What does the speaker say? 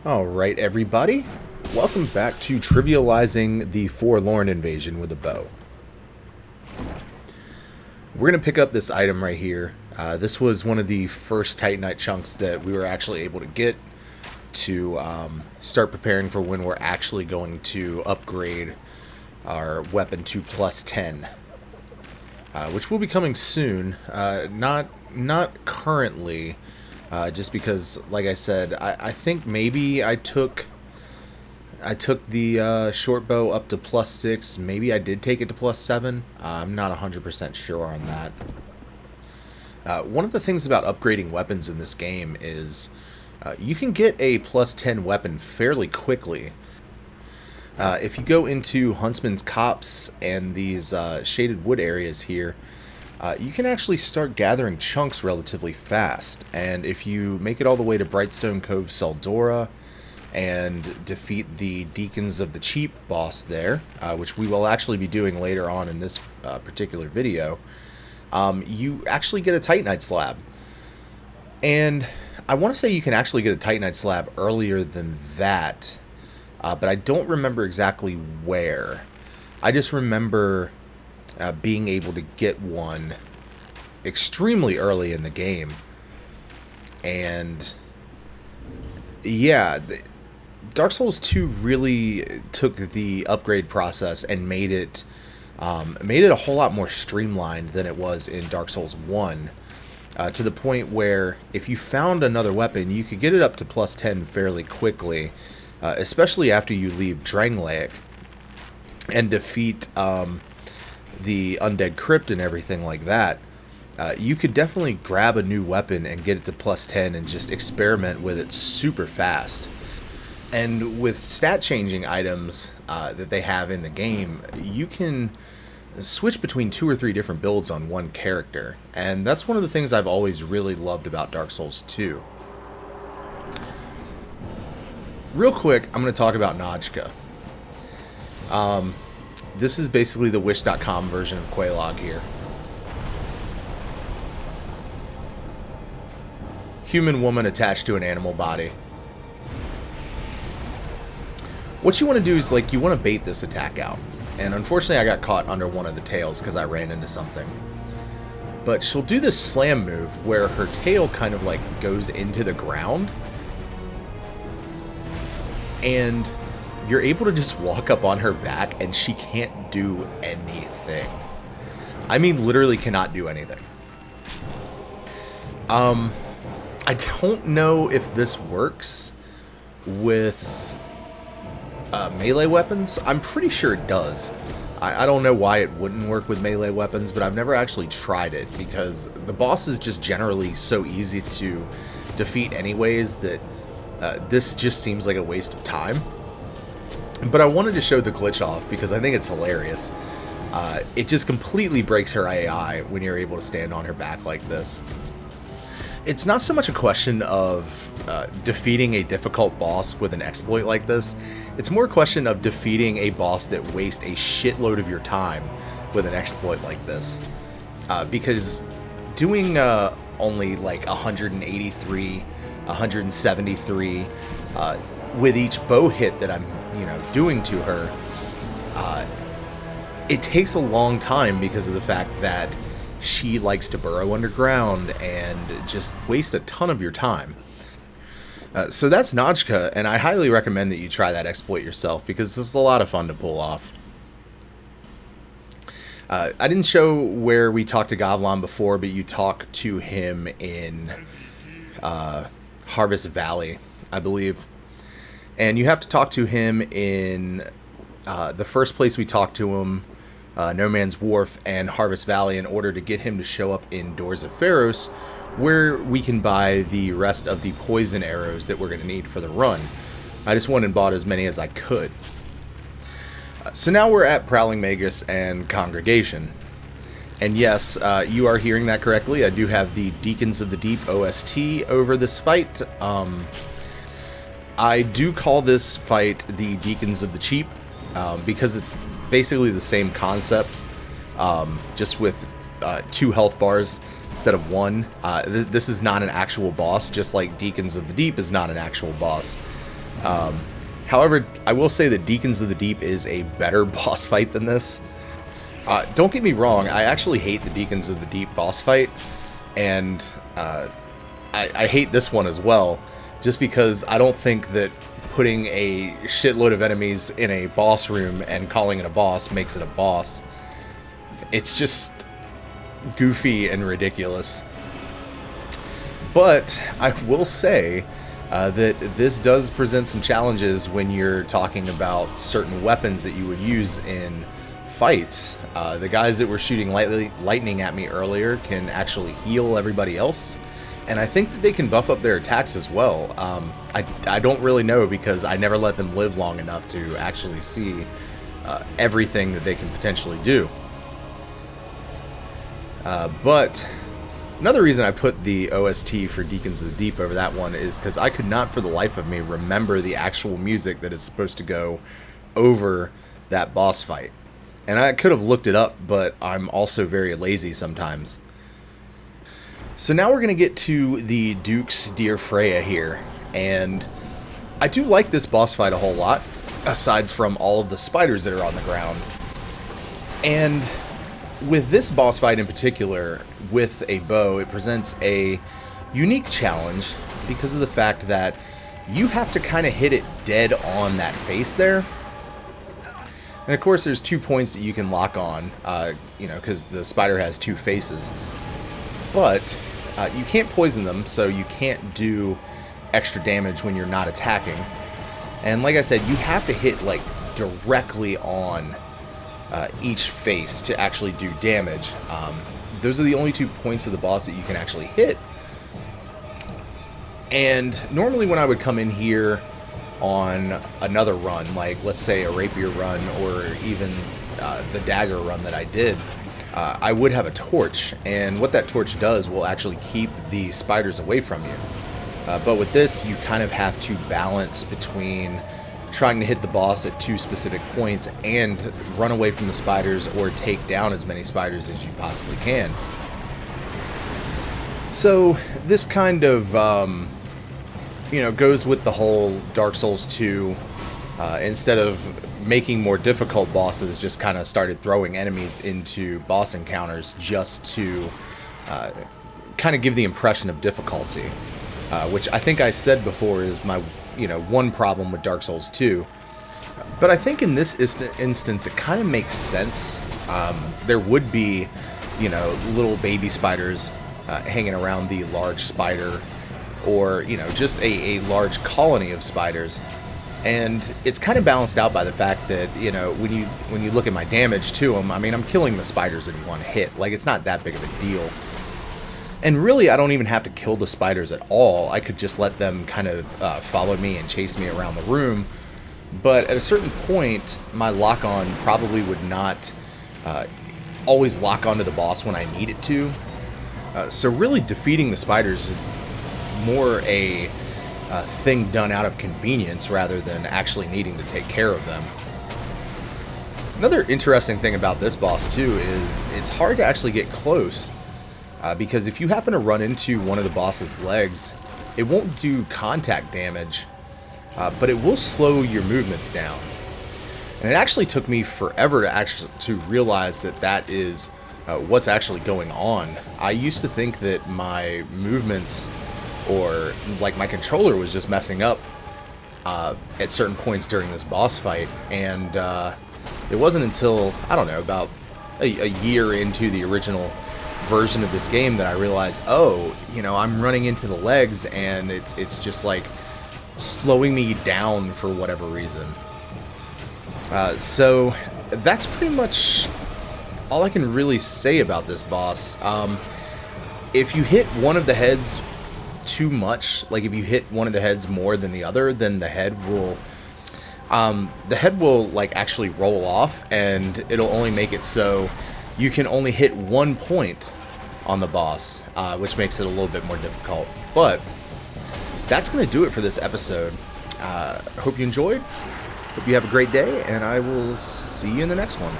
Alright, everybody. Welcome back to Trivializing the Forlorn Invasion with a Bow. We're going to pick up this item right here. This was one of the first Titanite chunks that we were actually able to get to start preparing for when we're actually going to upgrade our weapon to plus 10. Which will be coming soon. Not currently. Just because, like I said, I think maybe I took the short bow up to plus 6. Maybe I did take it to plus 7. I'm not 100% sure on that. One of the things about upgrading weapons in this game is you can get a plus 10 weapon fairly quickly. If you go into Huntsman's Copse and these shaded wood areas here, you can actually start gathering chunks relatively fast, and if you make it all the way to Brightstone Cove Seldora and defeat the Deacons of the Cheap boss there, which we will actually be doing later on in this particular video, you actually get a Titanite slab. And I want to say you can actually get a Titanite slab earlier than that, but I don't remember exactly where. I just remember being able to get one extremely early in the game. And yeah, Dark Souls 2 really took the upgrade process and made it a whole lot more streamlined than it was in Dark Souls 1, to the point where if you found another weapon, you could get it up to plus 10 fairly quickly, especially after you leave Drangleic and defeat the Undead Crypt and everything like that. You could definitely grab a new weapon and get it to plus 10 and just experiment with it super fast. And with stat changing items that they have in the game, you can switch between 2 or 3 different builds on one character. And that's one of the things I've always really loved about Dark Souls 2. Real quick, I'm going to talk about Najka. This is basically the Wish.com version of Quelaag here. Human woman attached to an animal body. What you want to do is, like, you want to bait this attack out. And unfortunately I got caught under one of the tails because I ran into something. But she'll do this slam move where her tail kind of like goes into the ground. And you're able to just walk up on her back and she can't do anything. I mean, literally cannot do anything. I don't know if this works with melee weapons. I'm pretty sure it does. I don't know why it wouldn't work with melee weapons, but I've never actually tried it because the boss is just generally so easy to defeat anyways that this just seems like a waste of time. But I wanted to show the glitch off because I think it's hilarious. It just completely breaks her AI when you're able to stand on her back like this. It's not so much a question of defeating a difficult boss with an exploit like this. It's more a question of defeating a boss that wastes a shitload of your time with an exploit like this. Because doing only like 183, 173 with each bow hit that I'm doing to her, it takes a long time because of the fact that she likes to burrow underground and just waste a ton of your time. So that's Najka, and I highly recommend that you try that exploit yourself because this is a lot of fun to pull off. I didn't show where we talked to Gavlan before, but you talk to him in Harvest Valley, I believe. And you have to talk to him in the first place we talked to him, No Man's Wharf and Harvest Valley, in order to get him to show up in Doors of Pharos, where we can buy the rest of the poison arrows that we're going to need for the run. I just went and bought as many as I could. So now we're at Prowling Magus and Congregation. And yes, you are hearing that correctly. I do have the Deacons of the Deep OST over this fight. I do call this fight the Deacons of the Cheap, because it's basically the same concept, just with 2 health bars instead of 1. This is not an actual boss, just like Deacons of the Deep is not an actual boss. However, I will say that Deacons of the Deep is a better boss fight than this. Don't get me wrong, I actually hate the Deacons of the Deep boss fight, and I hate this one as well, just because I don't think that putting a shitload of enemies in a boss room and calling it a boss makes it a boss. It's just goofy and ridiculous. But I will say that this does present some challenges when you're talking about certain weapons that you would use in fights. The guys that were shooting lightning at me earlier can actually heal everybody else, and I think that they can buff up their attacks as well. I don't really know, because I never let them live long enough to actually see everything that they can potentially do. But another reason I put the OST for Deacons of the Deep over that one is because I could not for the life of me remember the actual music that is supposed to go over that boss fight. And I could have looked it up, but I'm also very lazy sometimes. So now we're going to get to the Duke's Dear Freya here. And I do like this boss fight a whole lot, aside from all of the spiders that are on the ground. And with this boss fight in particular, with a bow, it presents a unique challenge because of the fact that you have to kind of hit it dead on that face there. And of course there's 2 points that you can lock on, because the spider has 2 faces. But you can't poison them, so you can't do extra damage when you're not attacking. And like I said, you have to hit like directly on each face to actually do damage. Those are the only 2 points of the boss that you can actually hit. And normally when I would come in here on another run, like let's say a rapier run or even the dagger run that I did, I would have a torch, and what that torch does will actually keep the spiders away from you. But with this, you kind of have to balance between trying to hit the boss at 2 specific points and run away from the spiders or take down as many spiders as you possibly can. So this kind of goes with the whole Dark Souls 2. Instead of making more difficult bosses, just kind of started throwing enemies into boss encounters just to kind of give the impression of difficulty, which I think I said before is my one problem with Dark Souls 2. But I think in this instance it kind of makes sense. There would be little baby spiders hanging around the large spider, or just a large colony of spiders. And it's kind of balanced out by the fact that, when you look at my damage to them, I mean, I'm killing the spiders in one hit. Like, it's not that big of a deal. And really, I don't even have to kill the spiders at all. I could just let them kind of follow me and chase me around the room. But at a certain point, my lock-on probably would not always lock onto the boss when I need it to. So really, defeating the spiders is more a thing done out of convenience rather than actually needing to take care of them. Another interesting thing about this boss too is it's hard to actually get close, because if you happen to run into one of the boss's legs, it won't do contact damage, but it will slow your movements down. And it actually took me forever to realize that that is what's actually going on. I used to think that my movements, or like my controller, was just messing up at certain points during this boss fight, and it wasn't until, I don't know, about a year into the original version of this game that I realized, oh, I'm running into the legs and it's just like slowing me down for whatever reason. So that's pretty much all I can really say about this boss. If you hit one of the heads too much, like if you hit one of the heads more than the other, then the head will like actually roll off, and it'll only make it so you can only hit 1 point on the boss, which makes it a little bit more difficult. But that's going to do it for this episode. Hope you enjoyed. Hope you have a great day, and I will see you in the next one.